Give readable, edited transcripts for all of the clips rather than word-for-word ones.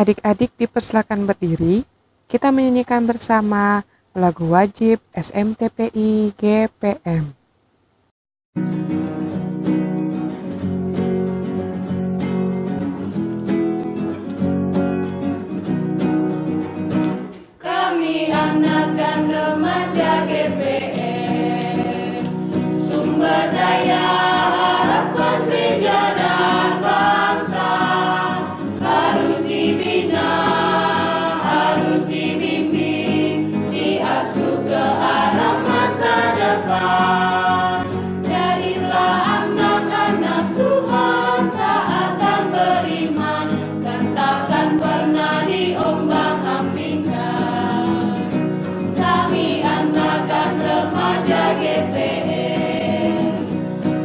Adik-adik dipersilakan berdiri, kita menyanyikan bersama lagu wajib SMTPI GPM. Kami anak dan remaja GPM, sumber daya harapan gereja dan bangsa, harus dibina, harus dibimbing, diasuh ke arah masa depan. Jadilah anak-anak Tuhan, taatan beriman, dan takkan pernah diombang-ambingkan. Kami anak dan remaja GPM,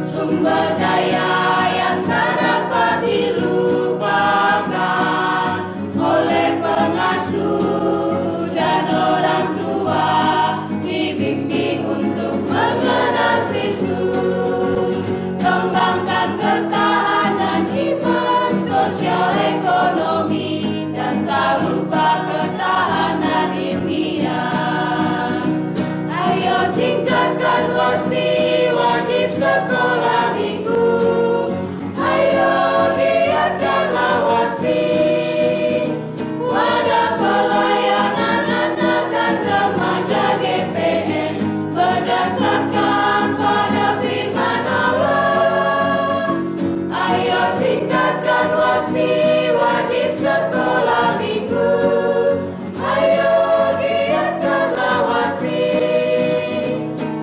sumber daya yang tak dapat dilupakan oleh pengasuh dan orang tua, dibimbing untuk mengenal Kristus. Kembangkan ketahanan iman, sosial ekonomi, dan tak lupa ketahanan ilmiah. Ayo tingkatkan WASPI, wajib sekolah minggu. Ayo giatkanlah WASPI, wadah pelayanan anak dan remaja GPM, berdasarkan pada firman Allah. Ayo tingkatkan WASPI, wajib sekolah minggu. Ayo giatkanlah WASPI,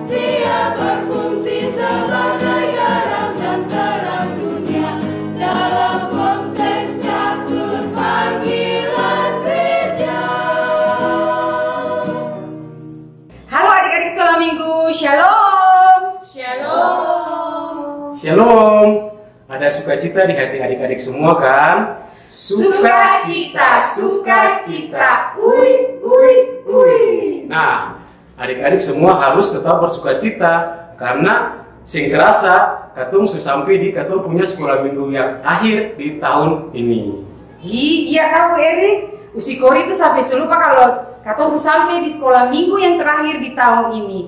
siap berfungsi sebagai garam dan terang dunia dalam konteks catur panggilan gereja. Halo adik-adik sekolah minggu, Shalom. Shalom. Shalom. Ada sukacita di hati adik-adik semua kan? Sukacita, sukacita, ui, ui, ui. Nah, adik-adik semua harus tetap bersukacita karena sing kerasa katung sudah sampai di katung punya sekolah minggu yang akhir di tahun ini. Iya kak Bu Eri, Usi Kori itu sampai selupa kalau katong sampai di sekolah minggu yang terakhir di tahun ini.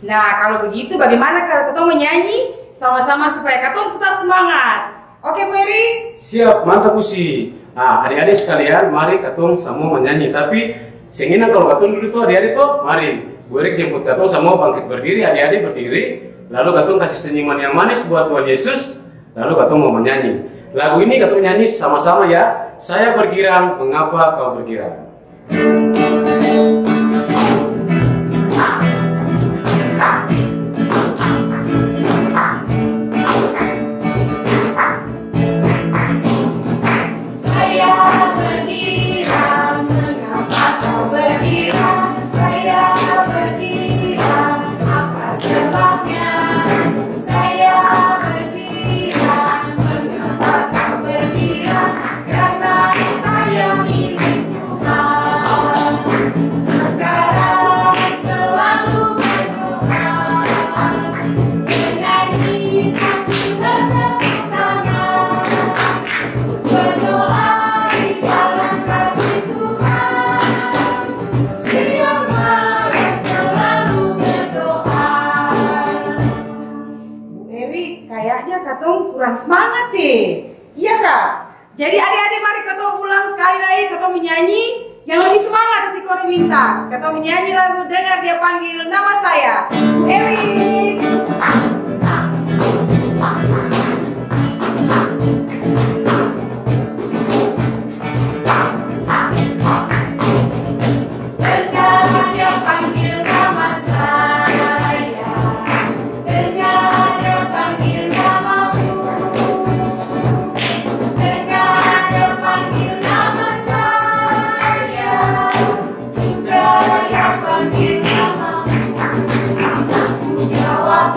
Nah kalau begitu bagaimana kalau katong menyanyi sama-sama supaya katong tetap semangat? Oke Bu Eri? Siap, mantap Usi. Nah, adik-adik sekalian, mari katung semua menyanyi. Tapi seinginan kalau katung dulu tuh adik-adik tuh, mari Bu Eri jemput katung semua bangkit berdiri, adik-adik berdiri. Lalu katung kasih senyuman yang manis buat Tuhan Yesus. Lalu katung mau menyanyi. Lagu ini katung nyanyi sama-sama ya. Saya bergirang, mengapa kau bergirang? Saya bergirang, mengapa kau bergirang? Saya bergirang, apa sebabnya? Saya bergirang, mengapa kau bergirang? Karena saya milik Tuhan. Sekarang selalu berdoa, menyanyi sambil bertepuk tangan. Berdoa di dalam kasih Tuhan, siang malam selalu berdoa. Bu Eri, kayaknya katong kurang semangat deh. Iya kak? Jadi adik-adik mari katong ulang sekali lagi, katong menyanyi yang lebih semangat Usi Kori minta. Katong menyanyi lagu Dengar Dia Panggil Nama Saya. Bu Eri. Dengar Dia panggil nama saya, dengar Dia panggil namaku, dengar Dia panggil nama saya, juga Dia panggil namaku. Aku jawab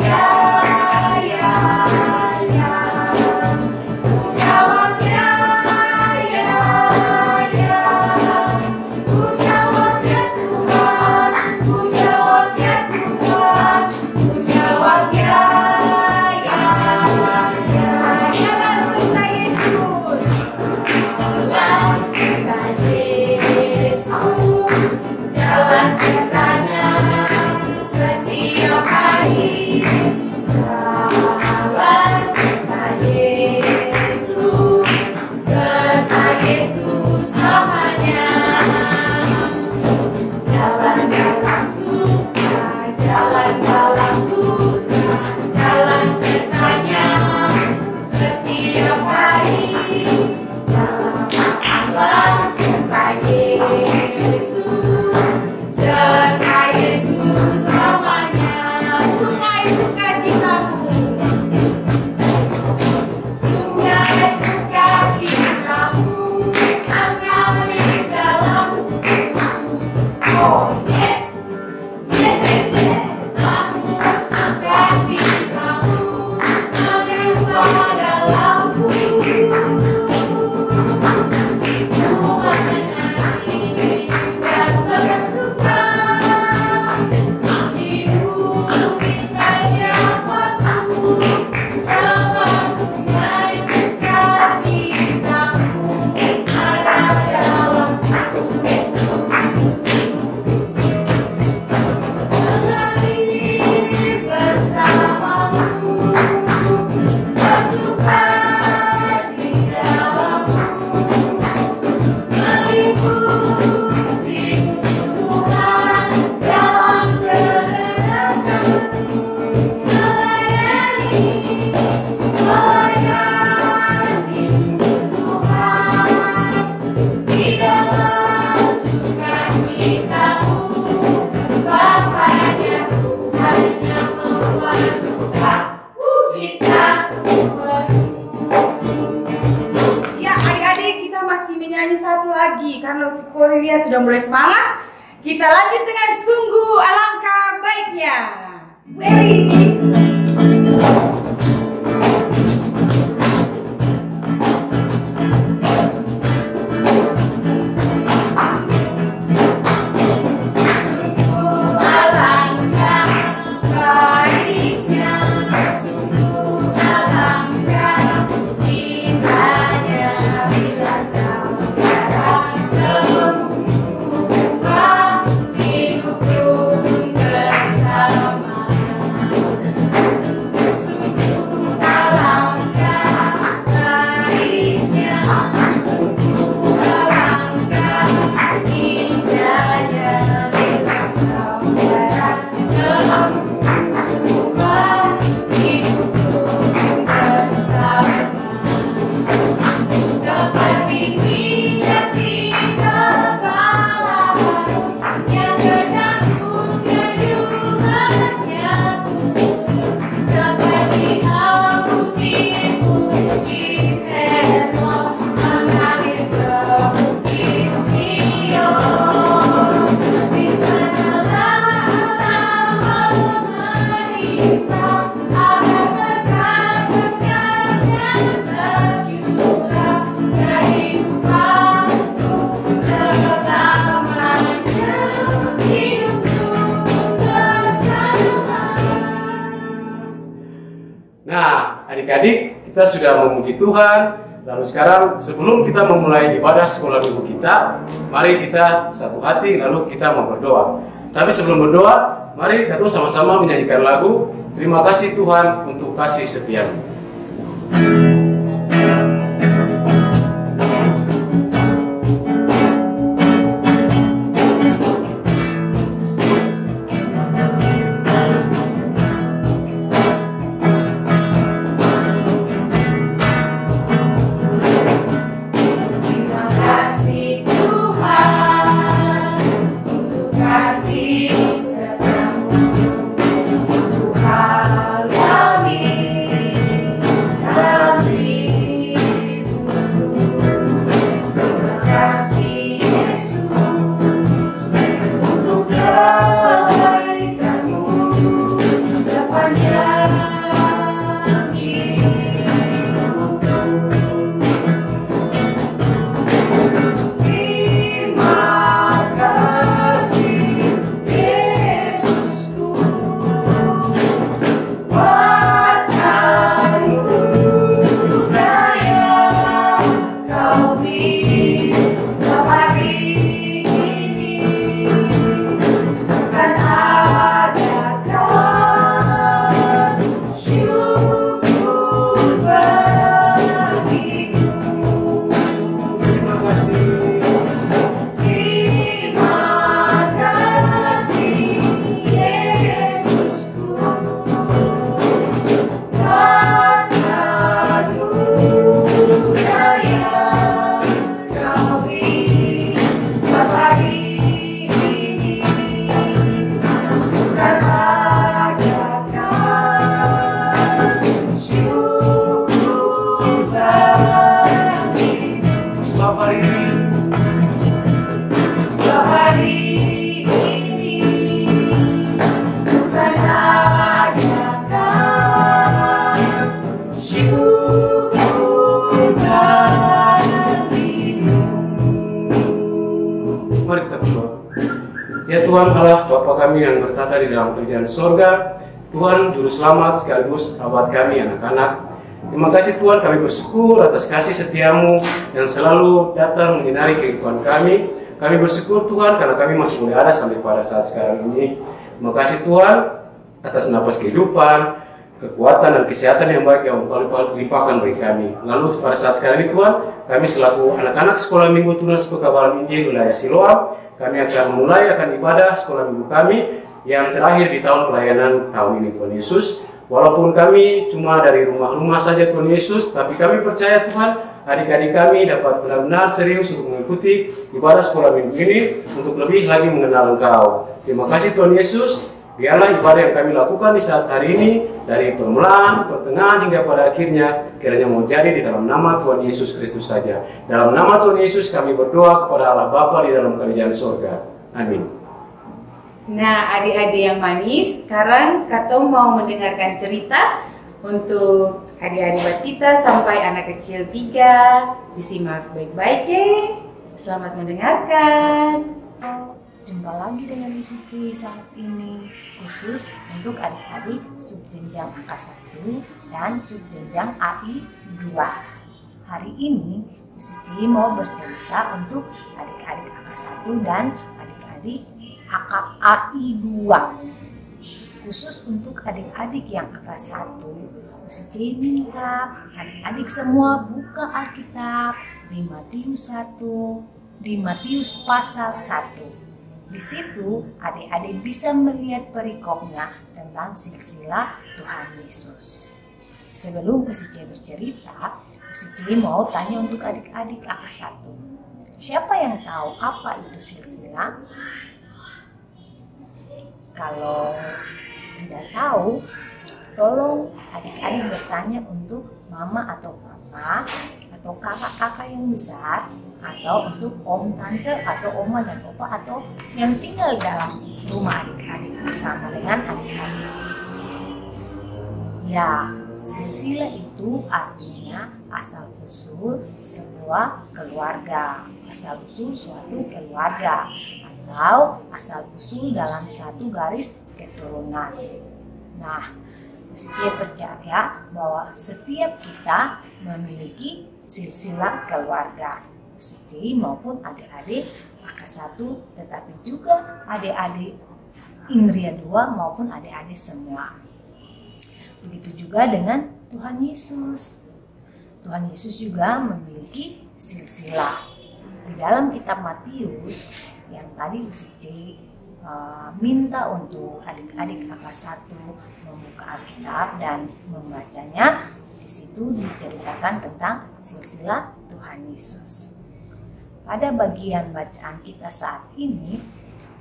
semangat. Kita lanjut dengan sungguh alangkah baiknya. Wery. Nah, adik-adik, kita sudah memuji Tuhan. Lalu sekarang sebelum kita memulai ibadah sekolah minggu kita, mari kita satu hati lalu kita mau berdoa. Tapi sebelum berdoa, mari kita sama-sama menyanyikan lagu Terima Kasih Tuhan untuk Kasih Setiamu. Ya Tuhan Allah, Bapa kami yang bertata di dalam kerajaan sorga, Tuhan Juru Selamat sekaligus sahabat kami anak-anak. Terima kasih Tuhan, kami bersyukur atas kasih setiamu yang selalu datang menyinari kehidupan kami. Kami bersyukur Tuhan karena kami masih boleh ada sampai pada saat sekarang ini. Terima kasih Tuhan atas napas kehidupan, kekuatan dan kesehatan yang baik yang Engkau limpahkan bagi kami. Lalu pada saat sekarang ini Tuhan, kami selaku anak-anak sekolah minggu Tunas Pekabaran Injil wilayah Siloam, kami akan memulai ibadah sekolah minggu kami yang terakhir di tahun pelayanan tahun ini Tuhan Yesus. Walaupun kami cuma dari rumah-rumah saja Tuhan Yesus, tapi kami percaya Tuhan, adik-adik kami dapat benar-benar serius untuk mengikuti ibadah sekolah minggu ini untuk lebih lagi mengenal Engkau. Terima kasih Tuhan Yesus. Biarlah ibadah yang kami lakukan di saat hari ini, dari permulaan, pertengahan, hingga pada akhirnya, kiranya mau jadi di dalam nama Tuhan Yesus Kristus saja. Dalam nama Tuhan Yesus kami berdoa kepada Allah Bapa di dalam kerajaan surga. Amin. Nah, adik-adik yang manis, sekarang Katong mau mendengarkan cerita untuk adik-adik kita sampai anak kecil 3. Disimak baik-baik ya. Selamat mendengarkan. Jumpa lagi dengan Bu Cici saat ini, khusus untuk adik-adik subjenjang angka 1 dan subjenjang AI 2. Hari ini Bu Cici mau bercerita untuk adik-adik angka 1 dan adik-adik AI 2. Khusus untuk adik-adik yang angka 1, Bu Cici minta adik-adik semua buka Alkitab di Matius 1, di Matius pasal 1. Di situ adik-adik bisa melihat perikopnya tentang silsilah Tuhan Yesus. Sebelum Bu Cici bercerita, Bu Cici mau tanya untuk adik-adik angka 1. Siapa yang tahu apa itu silsilah? Kalau tidak tahu, tolong adik-adik bertanya untuk mama atau papa atau kakak-kakak yang besar, atau untuk om, tante, atau oma dan opa, atau yang tinggal dalam rumah adik-adik bersama dengan adik-adik. Ya, silsilah itu artinya asal-usul sebuah keluarga, asal-usul suatu keluarga, atau asal-usul dalam satu garis keturunan. Nah, Bu Cici percaya bahwa setiap kita memiliki silsilah keluarga. Bu Cici maupun adik-adik angka 1, tetapi juga adik-adik Indria 2 maupun adik-adik semua. Begitu juga dengan Tuhan Yesus. Tuhan Yesus juga memiliki silsilah. Di dalam kitab Matius yang tadi Bu Cici minta untuk adik-adik angka 1 membuka Alkitab dan membacanya. Di situ diceritakan tentang silsilah Tuhan Yesus. Pada bagian bacaan kita saat ini,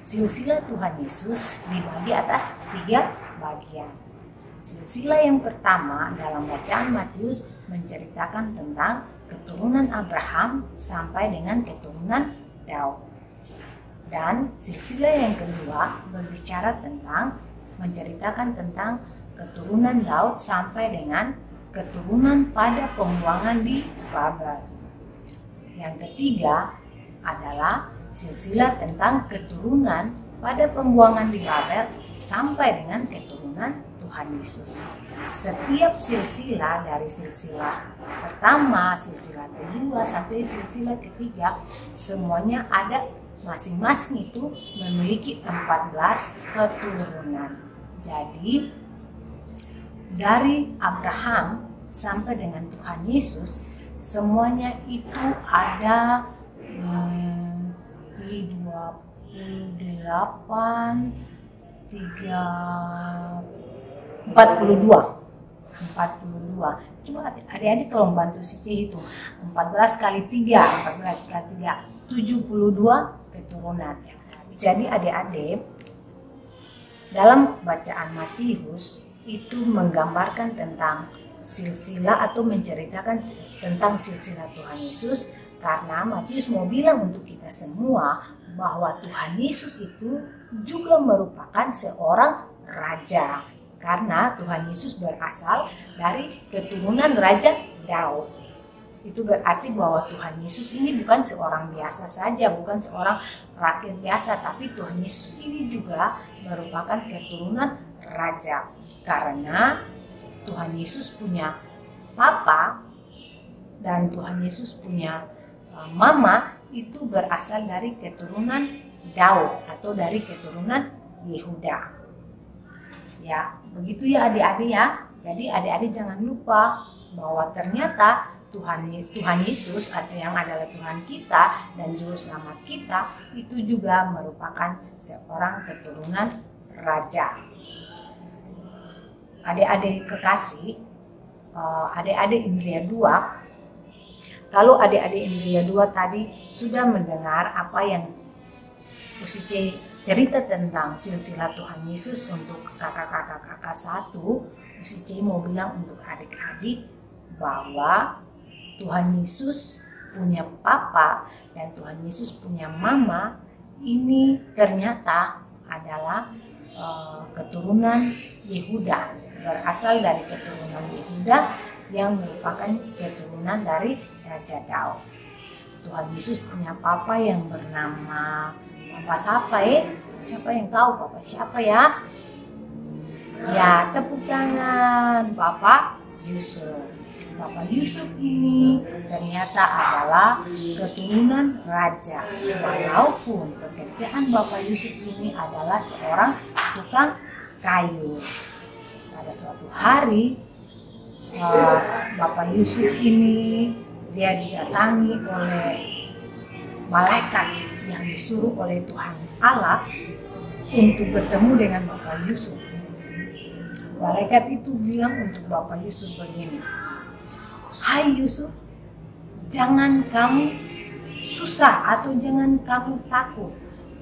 silsilah Tuhan Yesus dibagi atas 3 bagian. Silsilah yang pertama dalam bacaan Matius menceritakan tentang keturunan Abraham sampai dengan keturunan Daud. Dan silsilah yang kedua berbicara tentang, menceritakan tentang keturunan Daud sampai dengan keturunan pada pembuangan di Babel. Yang ketiga adalah silsilah tentang keturunan pada pembuangan di Babel sampai dengan keturunan Tuhan Yesus. Setiap silsilah dari silsilah pertama, silsilah kedua sampai silsilah ketiga, semuanya ada masing-masing itu memiliki 14 keturunan. Jadi dari Abraham sampai dengan Tuhan Yesus semuanya itu ada 42. Coba adik-adik tolong bantu Cici itu. 14 kali 3, 72 keturunan. Jadi adik-adik dalam bacaan Matius itu menggambarkan tentang silsilah atau menceritakan tentang silsilah Tuhan Yesus, karena Matius mau bilang untuk kita semua bahwa Tuhan Yesus itu juga merupakan seorang raja, karena Tuhan Yesus berasal dari keturunan Raja Daud. Itu berarti bahwa Tuhan Yesus ini bukan seorang biasa saja, bukan seorang rakyat biasa, tapi Tuhan Yesus ini juga merupakan keturunan raja, karena Tuhan Yesus punya papa dan Tuhan Yesus punya mama itu berasal dari keturunan Daud atau dari keturunan Yehuda. Ya, begitu ya adik-adik ya. Jadi adik-adik jangan lupa bahwa ternyata Tuhan Yesus yang adalah Tuhan kita dan juru selamat kita itu juga merupakan seorang keturunan raja. Adik-adik kekasih, adik-adik Indria 2, kalau adik-adik Indria 2 tadi sudah mendengar apa yang Bu Cici cerita tentang silsilah Tuhan Yesus untuk kakak-kakak satu, UCC mau bilang untuk adik-adik bahwa Tuhan Yesus punya papa dan Tuhan Yesus punya mama ini ternyata adalah keturunan Yehuda, berasal dari keturunan Yehuda yang merupakan keturunan dari Raja Daud. Tuhan Yesus punya papa yang bernama Papa siapa ya? Siapa yang tahu Papa siapa ya? Ya, tepuk tangan, Papa Yusuf. Papa Yusuf ini ternyata adalah keturunan raja. Walaupun pekerjaan Bapak Yusuf ini adalah seorang tukang kayu. Pada suatu hari, Bapak Yusuf ini dia didatangi oleh malaikat yang disuruh oleh Tuhan Allah untuk bertemu dengan Bapak Yusuf. Malaikat itu bilang untuk Bapak Yusuf begini, "Hai Yusuf, jangan kamu susah atau jangan kamu takut.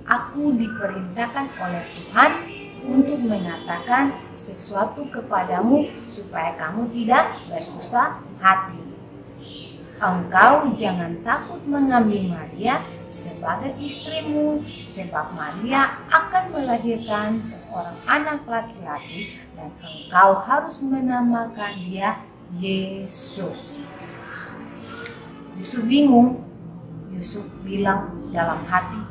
Aku diperintahkan oleh Tuhan untuk mengatakan sesuatu kepadamu supaya kamu tidak bersusah hati. Engkau jangan takut mengambil Maria sebagai istrimu, sebab Maria akan melahirkan seorang anak laki-laki dan engkau harus menamakan dia Yesus." Yusuf bingung. Yusuf bilang dalam hati,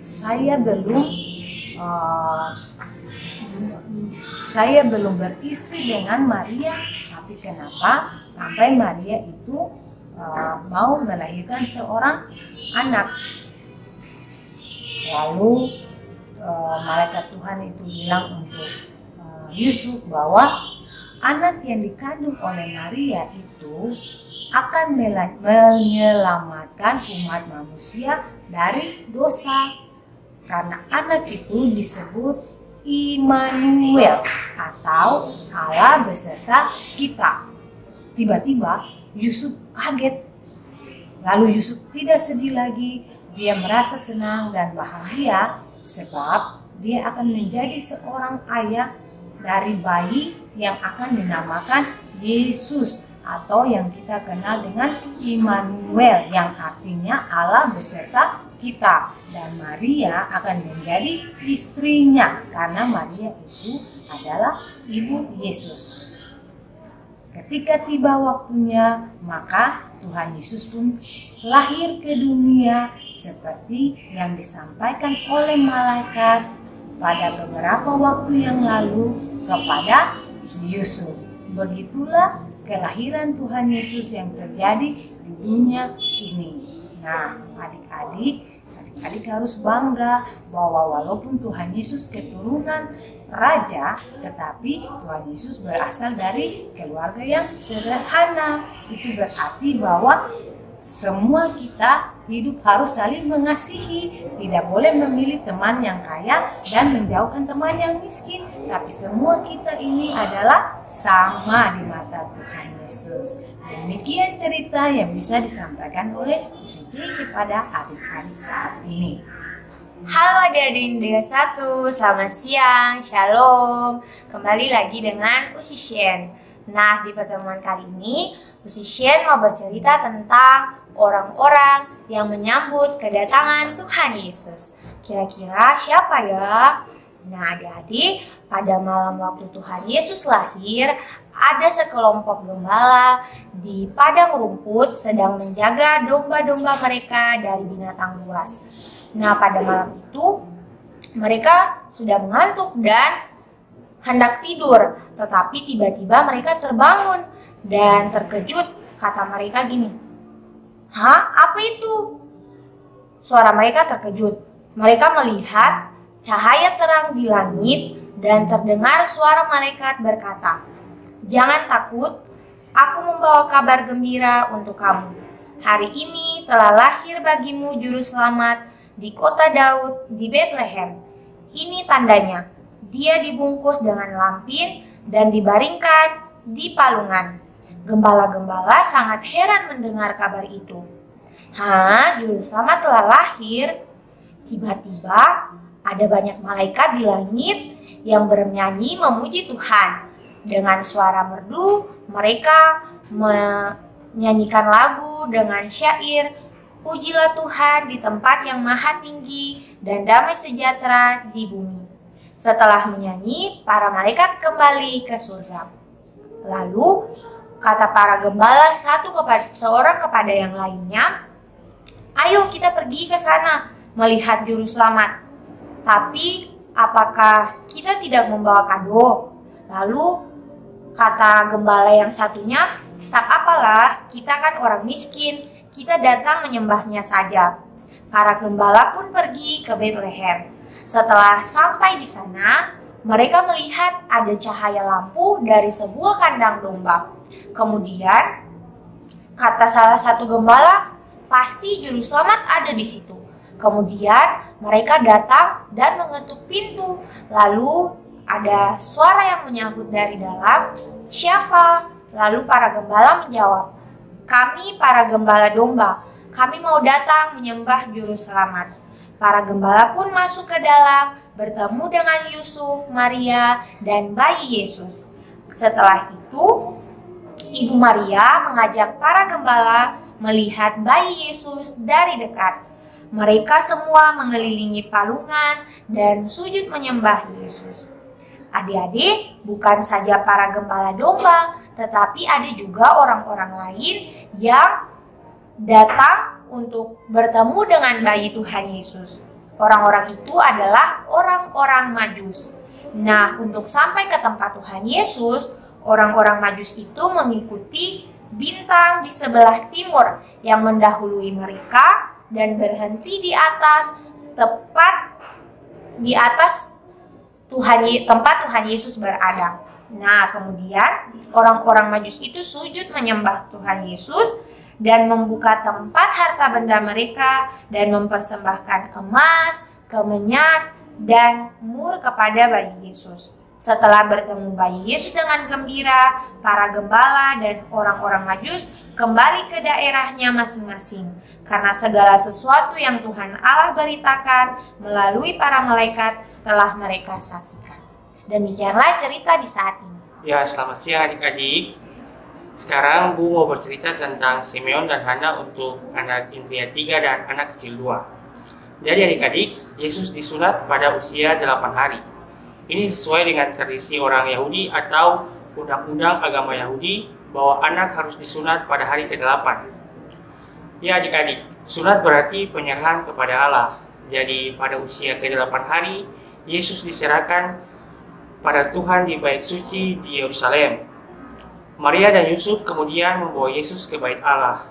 saya belum beristri dengan Maria, tapi kenapa sampai Maria itu mau melahirkan seorang anak? Lalu malaikat Tuhan itu bilang untuk Yusuf bahwa anak yang dikandung oleh Maria itu akan menyelamatkan umat manusia dari dosa. Karena anak itu disebut Immanuel atau Allah beserta kita. Tiba-tiba Yusuf kaget. Lalu Yusuf tidak sedih lagi. Dia merasa senang dan bahagia sebab dia akan menjadi seorang ayah dari bayi yang akan dinamakan Yesus atau yang kita kenal dengan Immanuel yang artinya Allah beserta kita. Dan Maria akan menjadi istrinya karena Maria itu adalah ibu Yesus. Ketika tiba waktunya, maka Tuhan Yesus pun lahir ke dunia seperti yang disampaikan oleh malaikat pada beberapa waktu yang lalu kepada Yusuf. Begitulah kelahiran Tuhan Yesus yang terjadi di dunia ini. Nah, adik-adik harus bangga bahwa walaupun Tuhan Yesus keturunan raja, tetapi Tuhan Yesus berasal dari keluarga yang sederhana. Itu berarti bahwa semua kita hidup harus saling mengasihi. Tidak boleh memilih teman yang kaya dan menjauhkan teman yang miskin. Tapi semua kita ini adalah sama di mata Tuhan Yesus. Demikian cerita yang bisa disampaikan oleh UCC kepada adik-adik saat ini. Halo adik-adik India 1, selamat siang, shalom. Kembali lagi dengan Usisien. Nah, di pertemuan kali ini Usisien mau bercerita tentang orang-orang yang menyambut kedatangan Tuhan Yesus. Kira-kira siapa ya? Nah, adik-adik, pada malam waktu Tuhan Yesus lahir, ada sekelompok gembala di padang rumput sedang menjaga domba-domba mereka dari binatang buas. Nah, pada malam itu mereka sudah mengantuk dan hendak tidur, tetapi tiba-tiba mereka terbangun dan terkejut. Kata mereka gini, "Hah? Apa itu?" Suara mereka terkejut. Mereka melihat cahaya terang di langit dan terdengar suara malaikat berkata, "Jangan takut, aku membawa kabar gembira untuk kamu. Hari ini telah lahir bagimu juru selamat di kota Daud di Bethlehem. Ini tandanya, dia dibungkus dengan lampin dan dibaringkan di palungan." Gembala-gembala sangat heran mendengar kabar itu. "Hah, juru selamat telah lahir? Tiba-tiba ada banyak malaikat di langit yang bernyanyi memuji Tuhan. Dengan suara merdu, mereka menyanyikan lagu dengan syair, "Pujilah Tuhan di tempat yang maha tinggi dan damai sejahtera di bumi." Setelah menyanyi, para malaikat kembali ke surga. Lalu, kata para gembala seorang kepada yang lainnya, "Ayo kita pergi ke sana melihat juru selamat. Tapi, apakah kita tidak membawa kado?" Lalu, kata gembala yang satunya, "Tak apalah, kita kan orang miskin, kita datang menyembahnya saja." Para gembala pun pergi ke Bethlehem. Setelah sampai di sana, mereka melihat ada cahaya lampu dari sebuah kandang domba. Kemudian, kata salah satu gembala, "Pasti juru selamat ada di situ." Kemudian, mereka datang dan mengetuk pintu. Lalu, ada suara yang menyambut dari dalam, "Siapa?" Lalu para gembala menjawab, "Kami para gembala domba. Kami mau datang menyembah juru selamat." Para gembala pun masuk ke dalam, bertemu dengan Yusuf, Maria, dan bayi Yesus. Setelah itu, Ibu Maria mengajak para gembala melihat bayi Yesus dari dekat. Mereka semua mengelilingi palungan dan sujud menyembah Yesus. Adik-adik, bukan saja para gembala domba, tetapi ada juga orang-orang lain yang datang untuk bertemu dengan bayi Tuhan Yesus. Orang-orang itu adalah orang-orang Majus. Nah, untuk sampai ke tempat Tuhan Yesus, orang-orang Majus itu mengikuti bintang di sebelah timur yang mendahului mereka dan berhenti di atas, tepat di atas tempat Tuhan Yesus berada. Nah, kemudian orang-orang Majus itu sujud menyembah Tuhan Yesus dan membuka tempat harta benda mereka dan mempersembahkan emas, kemenyan, dan mur kepada bayi Yesus. Setelah bertemu bayi Yesus dengan gembira, para gembala dan orang-orang Majus kembali ke daerahnya masing-masing, karena segala sesuatu yang Tuhan Allah beritakan melalui para malaikat telah mereka saksikan. Demikianlah cerita di saat ini. Ya, selamat siang adik-adik. Sekarang Bu mau bercerita tentang Simeon dan Hana untuk anak pria 3 dan anak kecil 2. Jadi adik-adik, Yesus disunat pada usia 8 hari. Ini sesuai dengan tradisi orang Yahudi atau undang-undang agama Yahudi bahwa anak harus disunat pada hari ke-8. Ya adik-adik, sunat berarti penyerahan kepada Allah. Jadi pada usia ke-8 hari, Yesus diserahkan pada Tuhan di bait suci di Yerusalem. Maria dan Yusuf kemudian membawa Yesus ke bait Allah.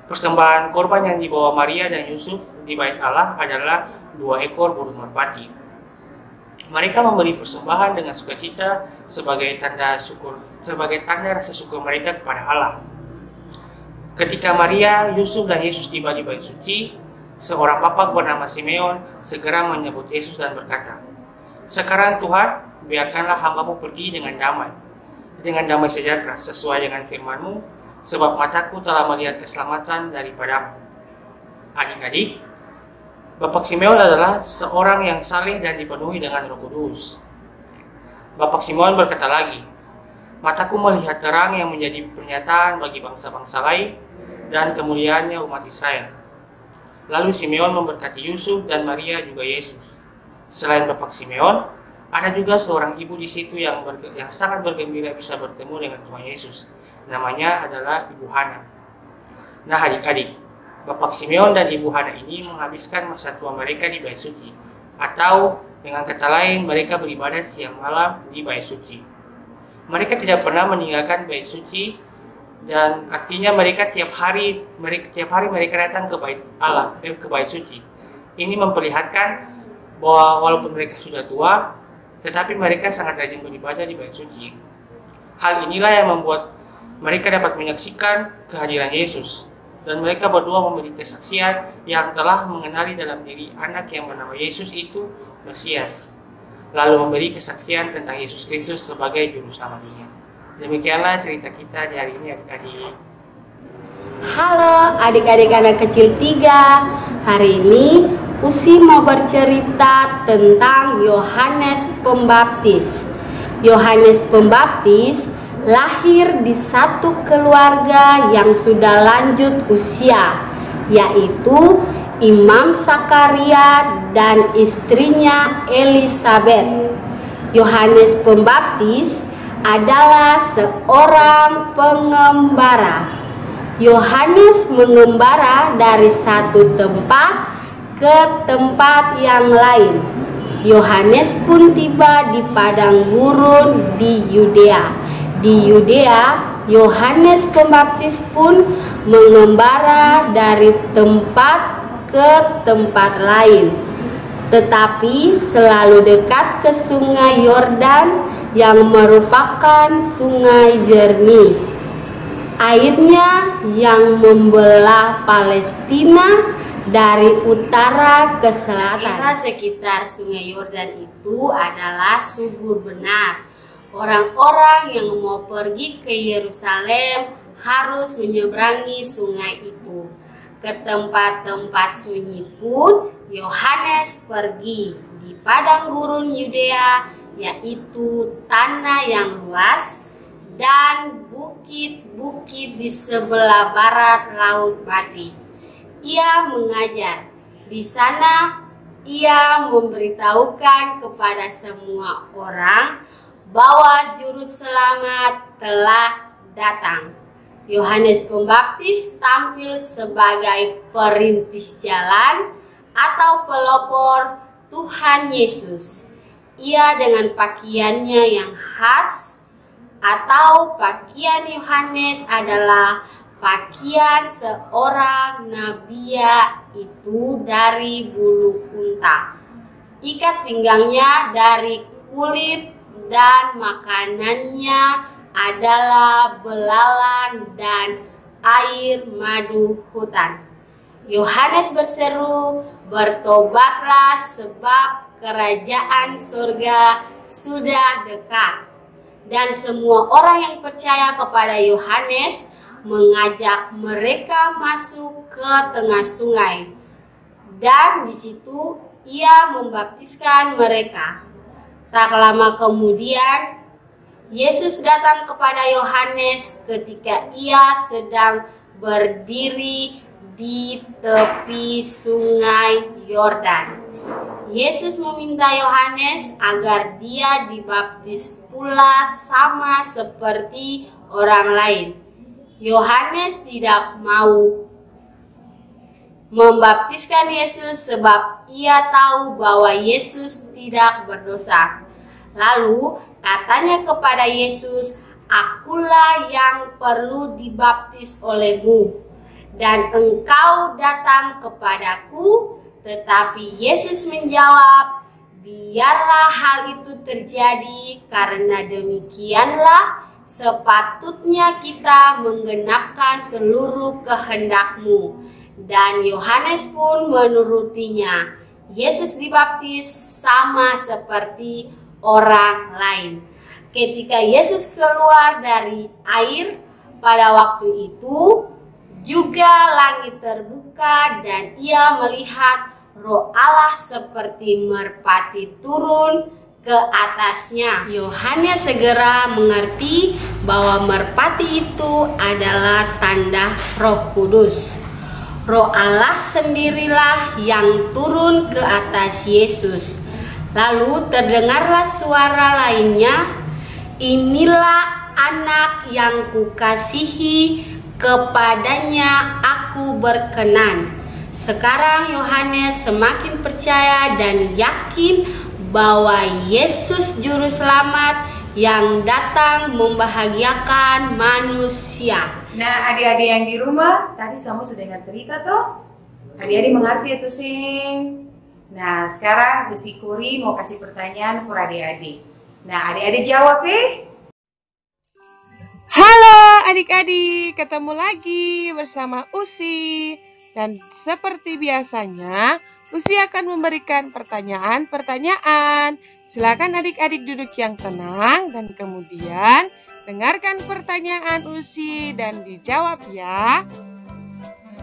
Persembahan korban yang dibawa Maria dan Yusuf di bait Allah adalah 2 ekor burung merpati. Mereka memberi persembahan dengan sukacita sebagai tanda rasa syukur mereka kepada Allah. Ketika Maria, Yusuf, dan Yesus tiba di bait suci, seorang bapak bernama Simeon segera menyebut Yesus dan berkata, "Sekarang Tuhan, biarkanlah hamba-Mu pergi dengan damai sejahtera sesuai dengan firman-Mu, sebab mataku telah melihat keselamatan daripadamu." Adik-adik, Bapak Simeon adalah seorang yang saleh dan dipenuhi dengan Roh Kudus. Bapak Simeon berkata lagi, "Mataku melihat terang yang menjadi pernyataan bagi bangsa-bangsa lain dan kemuliaannya umat Israel." Lalu Simeon memberkati Yusuf dan Maria juga Yesus. Selain Bapak Simeon, ada juga seorang ibu di situ yang sangat bergembira bisa bertemu dengan Tuhan Yesus. Namanya adalah Ibu Hana. Nah adik-adik, Bapak Simeon dan Ibu Hana ini menghabiskan masa tua mereka di bait suci, atau dengan kata lain mereka beribadah siang malam di bait suci. Mereka tidak pernah meninggalkan bait suci, dan artinya mereka tiap hari mereka datang ke bait Allah, ke bait suci. Ini memperlihatkan bahwa walaupun mereka sudah tua, tetapi mereka sangat rajin beribadah di bait suci. Hal inilah yang membuat mereka dapat menyaksikan kehadiran Yesus, dan mereka berdua memberi kesaksian yang telah mengenali dalam diri anak yang bernama Yesus itu Mesias, lalu memberi kesaksian tentang Yesus Kristus sebagai juru selamat dunia. Demikianlah cerita kita di hari ini adik-adik. Halo adik-adik anak kecil 3. Hari ini Usi mau bercerita tentang Yohanes Pembaptis. Yohanes Pembaptis lahir di satu keluarga yang sudah lanjut usia, yaitu Imam Sakaria dan istrinya Elisabet. Yohanes Pembaptis adalah seorang pengembara. Yohanes mengembara dari satu tempat ke tempat yang lain. Yohanes pun tiba di padang gurun di Yudea. Di Yudea, Yohanes Pembaptis pun mengembara dari tempat ke tempat lain, tetapi selalu dekat ke sungai Yordan yang merupakan sungai jernih. Airnya yang membelah Palestina dari utara ke selatan. Daerah sekitar sungai Yordan itu adalah subur benar. Orang-orang yang mau pergi ke Yerusalem harus menyeberangi sungai itu. Ke tempat-tempat sunyi pun Yohanes pergi di padang gurun Yudea, yaitu tanah yang luas dan bukit-bukit di sebelah barat Laut Mati. Ia mengajar. Di sana ia memberitahukan kepada semua orang bahwa juru selamat telah datang. Yohanes Pembaptis tampil sebagai perintis jalan atau pelopor Tuhan Yesus. Ia dengan pakaiannya yang khas, atau pakaian Yohanes adalah pakaian seorang nabi, itu dari bulu unta. Ikat pinggangnya dari kulit dan makanannya adalah belalang dan air madu hutan. Yohanes berseru, "Bertobatlah sebab kerajaan surga sudah dekat." Dan semua orang yang percaya kepada Yohanes mengajak mereka masuk ke tengah sungai, dan di situ ia membaptiskan mereka. Tak lama kemudian Yesus datang kepada Yohanes ketika ia sedang berdiri di tepi sungai Yordan. Yesus meminta Yohanes agar dia dibaptis pula sama seperti orang lain. Yohanes tidak mau membaptiskan Yesus sebab ia tahu bahwa Yesus tidak berdosa. Lalu katanya kepada Yesus, "Akulah yang perlu dibaptis olehmu, dan engkau datang kepadaku." Tetapi Yesus menjawab, "Biarlah hal itu terjadi, karena demikianlah sepatutnya kita menggenapkan seluruh kehendakmu." Dan Yohanes pun menurutinya. Yesus dibaptis sama seperti orang lain. Ketika Yesus keluar dari air pada waktu itu, juga langit terbuka dan ia melihat Roh Allah seperti merpati turun ke atasnya. Yohanes segera mengerti bahwa merpati itu adalah tanda Roh Kudus. Roh Allah sendirilah yang turun ke atas Yesus. Lalu terdengarlah suara lainnya, "Inilah anak yang kukasihi, kepadanya aku berkenan." Sekarang Yohanes semakin percaya dan yakin bahwa Yesus juru selamat yang datang membahagiakan manusia. Nah, adik-adik yang di rumah, tadi kamu sudah dengar cerita tuh? Adik-adik mengerti itu sing? Nah, sekarang Bu Sikuri mau kasih pertanyaan ke adik-adik. Nah, adik-adik jawab Halo adik-adik, ketemu lagi bersama Usi. Dan seperti biasanya, Usi akan memberikan pertanyaan-pertanyaan. Silakan adik-adik duduk yang tenang dan kemudian dengarkan pertanyaan Usi dan dijawab ya.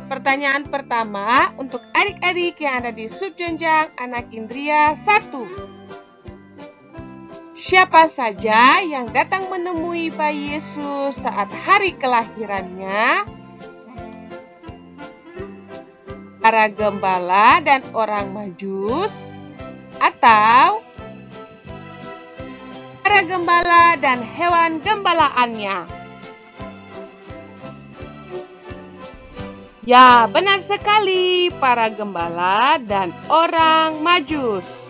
Pertanyaan pertama untuk adik-adik yang ada di subjenjang anak Indria 1. Siapa saja yang datang menemui bayi Yesus saat hari kelahirannya? Para gembala dan orang Majus, atau para gembala dan hewan gembalaannya? Ya, benar sekali, para gembala dan orang Majus.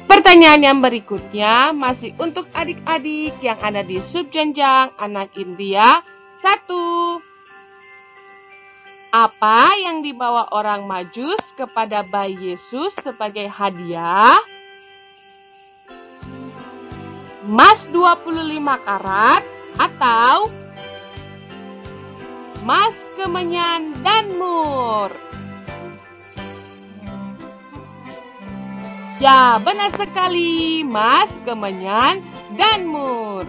Pertanyaan yang berikutnya masih untuk adik-adik yang ada di subjenjang anak Indria 1. Apa yang dibawa orang Majus kepada bayi Yesus sebagai hadiah? Emas 25 karat atau emas, kemenyan, dan mur? Ya, benar sekali, emas, kemenyan, dan mur.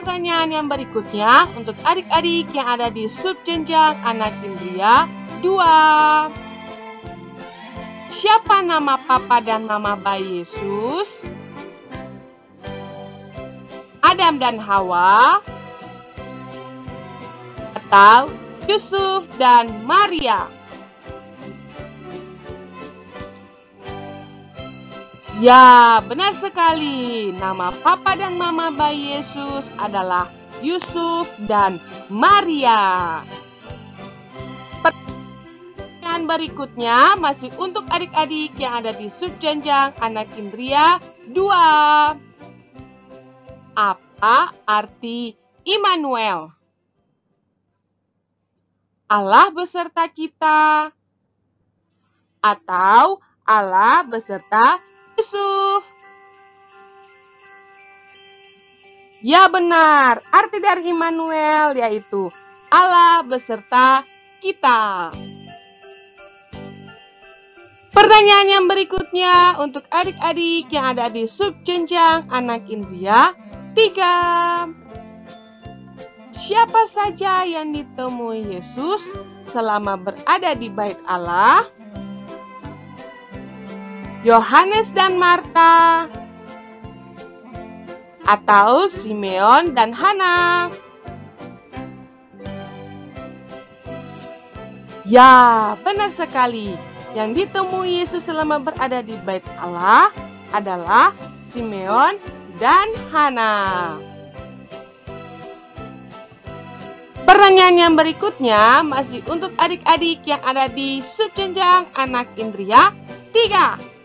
Pertanyaan yang berikutnya untuk adik-adik yang ada di subjenjang anak Indria 2. Siapa nama papa dan mama bayi Yesus? Adam dan Hawa, atau Yusuf dan Maria? Ya, benar sekali. Nama papa dan mama bayi Yesus adalah Yusuf dan Maria. Pertanyaan berikutnya masih untuk adik-adik yang ada di subjenjang anak Indria 2. Apa arti Immanuel? Allah beserta kita, atau Allah beserta Yusuf? Ya, benar. Arti dari Immanuel yaitu Allah beserta kita. Pertanyaan yang berikutnya untuk adik-adik yang ada di subjenjang anak Indria 3. Siapa saja yang ditemui Yesus selama berada di bait Allah? Yohanes dan Marta, atau Simeon dan Hana? Ya, benar sekali. Yang ditemui Yesus selama berada di bait Allah adalah Simeon dan Hana. Pertanyaan yang berikutnya masih untuk adik-adik yang ada di subjenjang anak Indria 3.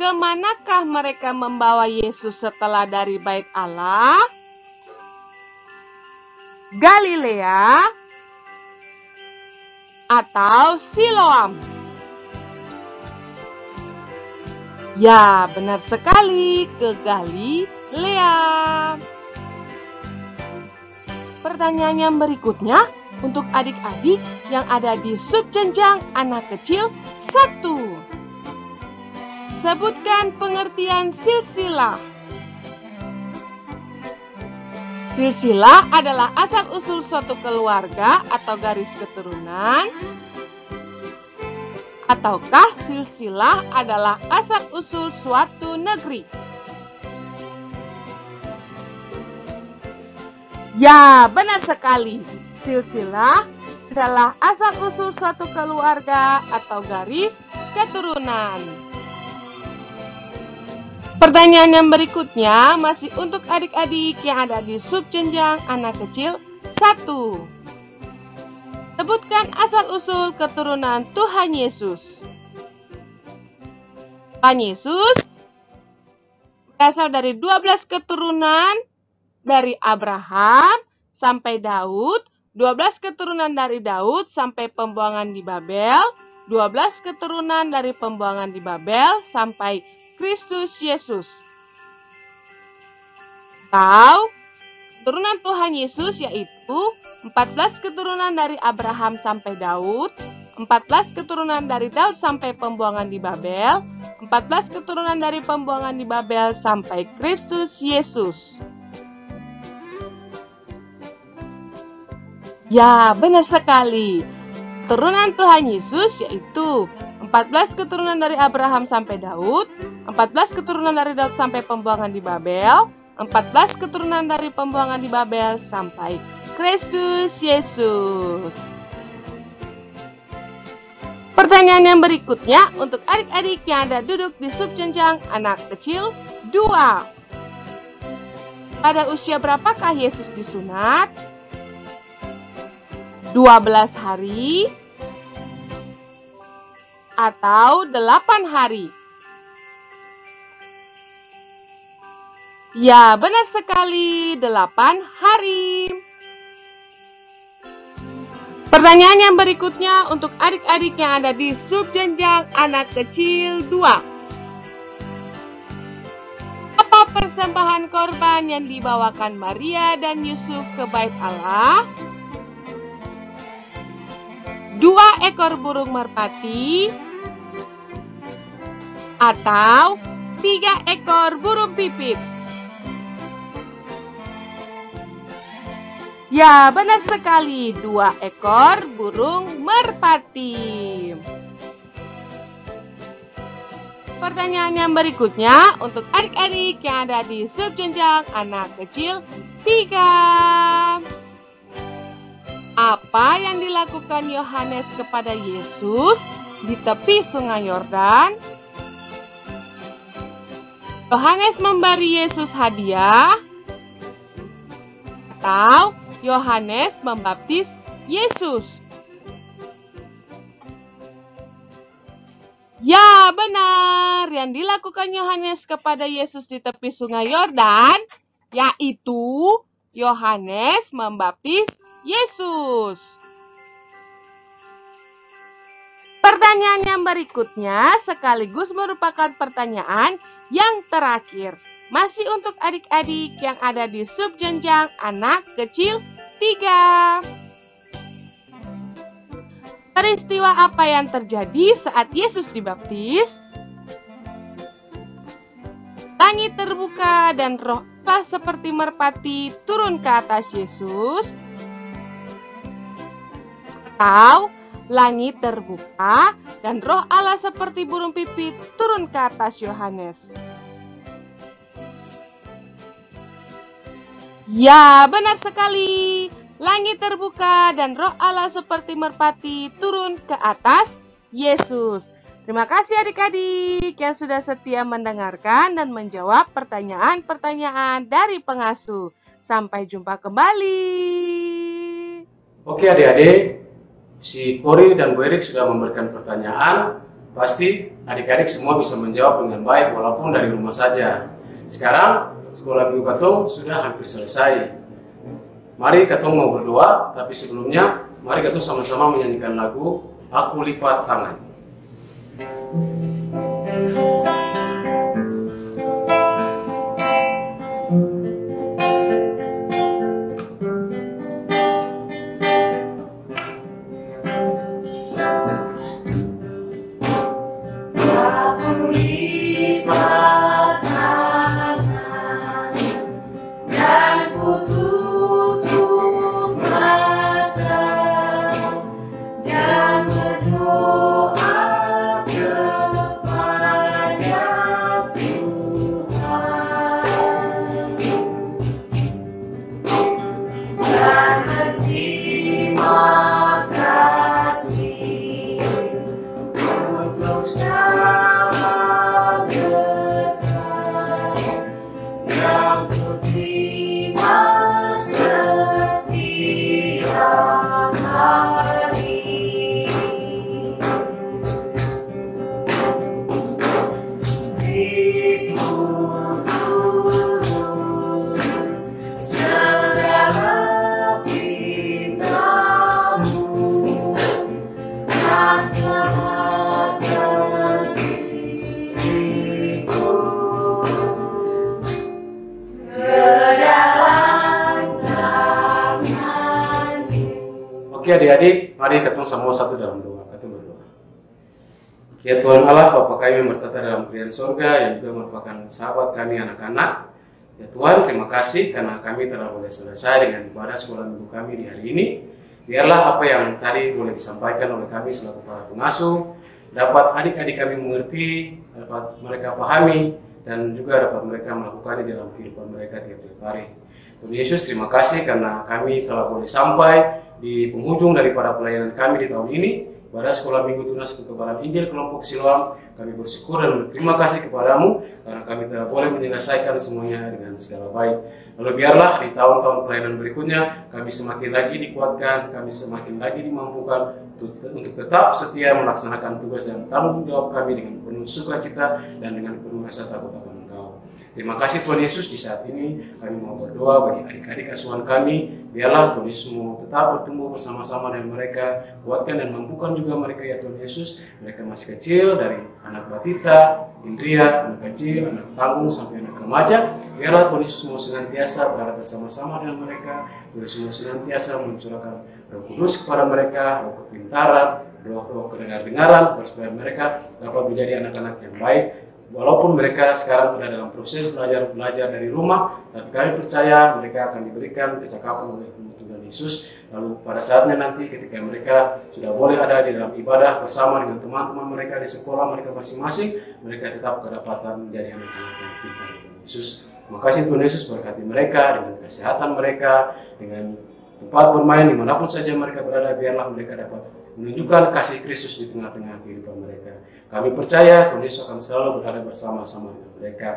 Kemanakah mereka membawa Yesus setelah dari bait Allah? Galilea atau Siloam? Ya, benar sekali, ke Galilea. Pertanyaan yang berikutnya untuk adik-adik yang ada di subjenjang anak kecil 1. Sebutkan pengertian silsilah. Silsilah adalah asal-usul suatu keluarga atau garis keturunan. Ataukah silsilah adalah asal-usul suatu negeri? Ya, benar sekali. Silsilah adalah asal-usul suatu keluarga atau garis keturunan. Pertanyaan yang berikutnya masih untuk adik-adik yang ada di subjenjang anak kecil 1. Sebutkan asal-usul keturunan Tuhan Yesus. Tuhan Yesus berasal dari 12 keturunan dari Abraham sampai Daud, 12 keturunan dari Daud sampai pembuangan di Babel, 12 keturunan dari pembuangan di Babel sampai Kristus Yesus. Atau keturunan Tuhan Yesus yaitu 14 keturunan dari Abraham sampai Daud, 14 keturunan dari Daud sampai pembuangan di Babel, 14 keturunan dari pembuangan di Babel sampai Kristus Yesus. Ya, benar sekali. Keturunan Tuhan Yesus yaitu 14 keturunan dari Abraham sampai Daud, 14 keturunan dari Daud sampai pembuangan di Babel, 14 keturunan dari pembuangan di Babel sampai Kristus Yesus. Pertanyaan yang berikutnya untuk adik-adik yang ada duduk di subjenjang anak kecil 2. Pada usia berapakah Yesus disunat? 12 hari atau 8 hari? Ya, benar sekali, 8 hari. Pertanyaan yang berikutnya untuk adik-adik yang ada di subjenjang anak kecil 2. Apa persembahan korban yang dibawakan Maria dan Yusuf ke bait Allah? 2 ekor burung merpati atau 3 ekor burung pipit? Ya, benar sekali, 2 ekor burung merpati. Pertanyaan yang berikutnya untuk adik-adik yang ada di subjenjang anak kecil 3. Apa yang dilakukan Yohanes kepada Yesus di tepi Sungai Yordan? Yohanes memberi Yesus hadiah atau Yohanes membaptis Yesus? Ya, benar. Yang dilakukan Yohanes kepada Yesus di tepi Sungai Yordan yaitu Yohanes membaptis Yesus. Pertanyaan yang berikutnya sekaligus merupakan pertanyaan yang terakhir. Masih untuk adik-adik yang ada di subjenjang anak kecil 3. Peristiwa apa yang terjadi saat Yesus dibaptis? Langit terbuka dan Roh Allah seperti merpati turun ke atas Yesus? Atau langit terbuka dan Roh Allah seperti burung pipit turun ke atas Yohanes? Ya, benar sekali. Langit terbuka dan Roh Allah seperti merpati turun ke atas Yesus. Terima kasih adik-adik yang sudah setia mendengarkan dan menjawab pertanyaan-pertanyaan dari pengasuh. Sampai jumpa kembali. Oke adik-adik, si Kori dan Bu Erik sudah memberikan pertanyaan. Pasti adik-adik semua bisa menjawab dengan baik walaupun dari rumah saja. Sekarang sekolah minggu Katong sudah hampir selesai. Mari Katong mau berdoa, tapi sebelumnya mari Katong sama-sama menyanyikan lagu Aku Lipat Tangan. Oke adik-adik, mari ketemu semua satu dalam doa. Ketemu berdoa. Ya Tuhan Allah, Bapa kami yang bertata dalam kerajaan surga, yang juga merupakan sahabat kami anak-anak. Ya Tuhan, terima kasih karena kami telah boleh selesai dengan ibadah sekolah minggu kami di hari ini. Biarlah apa yang tadi boleh disampaikan oleh kami selaku para pengasuh dapat adik-adik kami mengerti, dapat mereka pahami, dan juga dapat mereka melakukannya dalam kehidupan mereka tiap-tiap hari. Tuhan Yesus, terima kasih karena kami telah boleh sampai di penghujung daripada pelayanan kami di tahun ini. Pada Sekolah Minggu Tunas Kekebalan Injil Kelompok Siloam, kami bersyukur dan berterima kasih kepadamu karena kami telah boleh menyelesaikan semuanya dengan segala baik. Lalu biarlah di tahun-tahun pelayanan berikutnya kami semakin lagi dikuatkan, kami semakin lagi dimampukan untuk tetap setia melaksanakan tugas dan tanggung jawab kami dengan penuh sukacita dan dengan penuh rasa takut akan Engkau. Terima kasih Tuhan Yesus, di saat ini kami mau berdoa bagi adik-adik asuhan kami. Biarlah Tuhan Yesus mau tetap bertumbuh bersama-sama dengan mereka, kuatkan dan mampukan juga mereka ya Tuhan Yesus. Mereka masih kecil, dari anak batita, Indria, anak kecil, anak tanggung sampai anak remaja. Biarlah Tuhan Yesus mau senantiasa berada bersama-sama dengan mereka. Tuhan Yesus mau senantiasa mencurahkan Roh Kudus kepada mereka, roh kepintaran, roh kedengar-dengaran, supaya mereka dapat menjadi anak-anak yang baik. Walaupun mereka sekarang sudah dalam proses belajar dari rumah, tapi kami percaya mereka akan diberikan kecakapan oleh Tuhan Yesus. Lalu pada saatnya nanti ketika mereka sudah boleh ada di dalam ibadah bersama dengan teman-teman mereka di sekolah mereka masing-masing, mereka tetap kedapatan menjadi anak-anak yang pintar Tuhan Yesus. Terima kasih Tuhan Yesus, berkati mereka dengan kesehatan mereka, dengan tempat bermain dimanapun saja mereka berada, biarlah mereka dapat menunjukkan kasih Kristus di tengah-tengah kehidupan mereka. Kami percaya Tuhan Yesus akan selalu berada bersama-sama dengan mereka.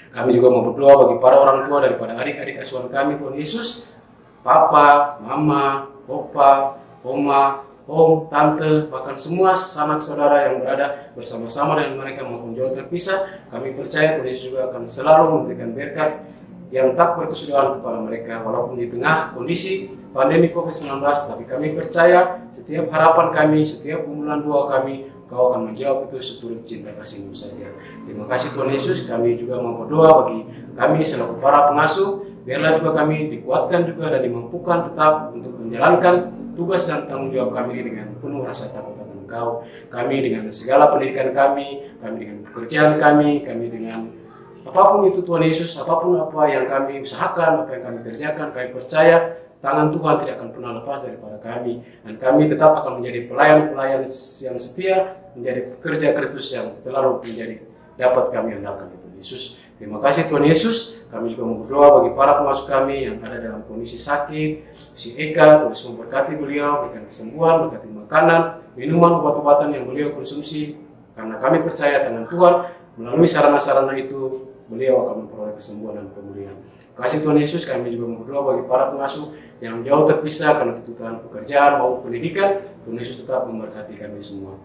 Kami juga mau berdoa bagi para orang tua daripada adik-adik asuhan kami Tuhan Yesus, papa, mama, opa, oma, om, tante, bahkan semua sanak saudara yang berada bersama-sama dengan mereka maupun jauh terpisah. Kami percaya Tuhan Yesus juga akan selalu memberikan berkat yang tak berkesudahan kepada mereka walaupun di tengah kondisi pandemi COVID-19, tapi kami percaya setiap harapan kami, setiap permulaan doa kami, Kau akan menjawab itu seturut cinta kasih-Mu saja. Terima kasih Tuhan Yesus. Kami juga mau berdoa bagi kami selaku para pengasuh, biarlah juga kami dikuatkan juga dan dimampukan tetap untuk menjalankan tugas dan tanggung jawab kami dengan penuh rasa takut akan Engkau. Kami dengan segala pendidikan kami dengan pekerjaan kami dengan apapun itu Tuhan Yesus, apapun apa yang kami usahakan, apa yang kami kerjakan, kami percaya tangan Tuhan tidak akan pernah lepas daripada kami. Dan kami tetap akan menjadi pelayan-pelayan yang setia, menjadi pekerja Kristus yang selalu menjadi dapat kami andalkan itu Yesus. Terima kasih Tuhan Yesus. Kami juga mau berdoa bagi para pengasuh kami yang ada dalam kondisi sakit, si Eka, Tuhan Yesus memberkati beliau, berikan kesembuhan, berkati makanan, minuman, obat-obatan yang beliau konsumsi. Karena kami percaya tangan Tuhan melalui sarana-sarana itu beliau akan memperoleh kesembuhan dan pemulihan. Kasih Tuhan Yesus, kami juga berdoa bagi para pengasuh yang jauh terpisah karena tuntutan pekerjaan maupun pendidikan. Tuhan Yesus tetap memberkati kami semua.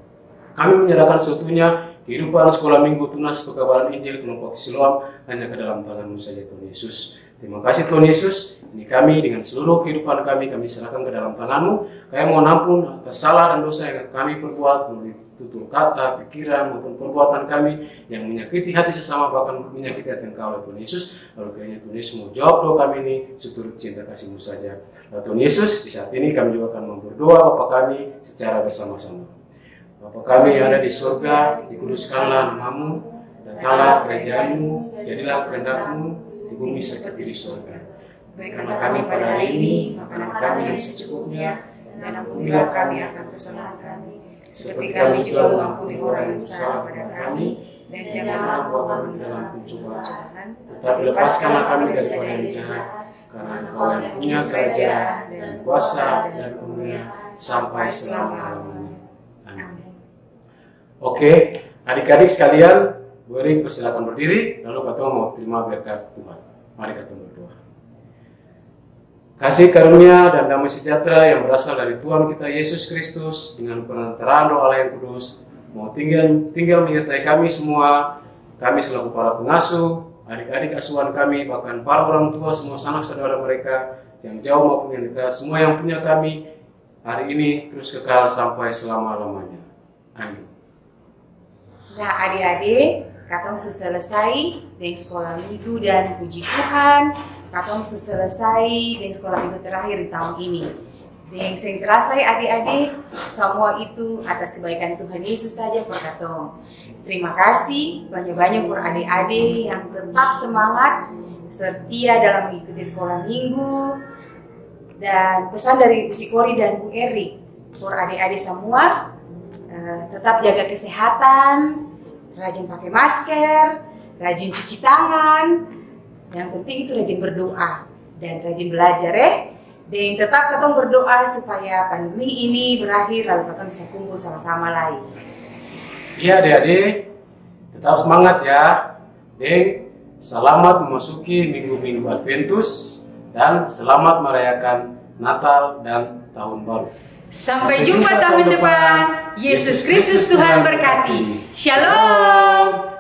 Kami menyerahkan seutuhnya kehidupan Sekolah Minggu Tunas Kekebalan Injil Kelompok Siloam hanya ke dalam tangan-Mu saja Tuhan Yesus. Terima kasih Tuhan Yesus. Ini kami dengan seluruh kehidupan kami serahkan ke dalam tangan-Mu. Kami mohon ampun atas salah dan dosa yang kami perbuat melalui tutur kata, pikiran maupun perbuatan kami yang menyakiti hati sesama, bahkan menyakiti hati Engkau Tuhan Yesus. Lalu kiranya Tuhan Yesus mau jawab doa kami ini seturut cinta kasih-Mu saja. Lalu Tuhan Yesus, di saat ini kami juga akan berdoa Bapa kami secara bersama-sama. Bapa kami yang ada di surga, dikuduskanlah nama-Mu, datanglah kerajaan-Mu, jadilah kehendak-Mu di bumi seperti di surga. Berikanlah kami pada hari ini makanan kami yang secukupnya, dan ampunilah kami akan kesalahan kami, seperti kami juga mengampuni orang yang bersalah pada kami, dan janganlah bawa kami dalam pencobaan, tetapi lepaskanlah kami daripada yang jahat, karena Engkau yang punya kerajaan dan kuasa dan kemuliaan sampai selama-lamanya. Amin. Oke, adik-adik sekalian, Bu Erik persilakan berdiri, lalu kita mau terima berkat Tuhan. Mari kita berdoa. Kasih karunia dan damai sejahtera yang berasal dari Tuhan kita Yesus Kristus dengan perantaraan Roh Allah yang kudus mau tinggal menyertai kami semua, kami selaku para pengasuh, adik-adik asuhan kami, bahkan para orang tua, semua sanak saudara mereka yang jauh maupun yang dekat, semua yang punya kami hari ini terus kekal sampai selama-lamanya. Amin. Nah adik-adik, katong sudah selesai dengan sekolah minggu dan puji Tuhan, katong sudah selesai dengan sekolah minggu terakhir di tahun ini. Dan yang terasa adik-adik, semua itu atas kebaikan Tuhan Yesus saja per katong. Terima kasih banyak-banyak per adik-adik yang tetap semangat, setia dalam mengikuti sekolah minggu. Dan pesan dari Bu Sikori dan Bu Eri, untuk adik-adik semua, tetap jaga kesehatan, rajin pakai masker, rajin cuci tangan, yang penting itu rajin berdoa dan rajin belajar ya. Dan tetap ketong berdoa supaya pandemi ini berakhir lalu ketong bisa kumpul sama-sama lagi. Iya adik-adik, tetap semangat ya. Dan selamat memasuki minggu-minggu Adventus dan selamat merayakan Natal dan Tahun Baru. Sampai jumpa tahun depan. Yesus Kristus Tuhan berkati. Shalom.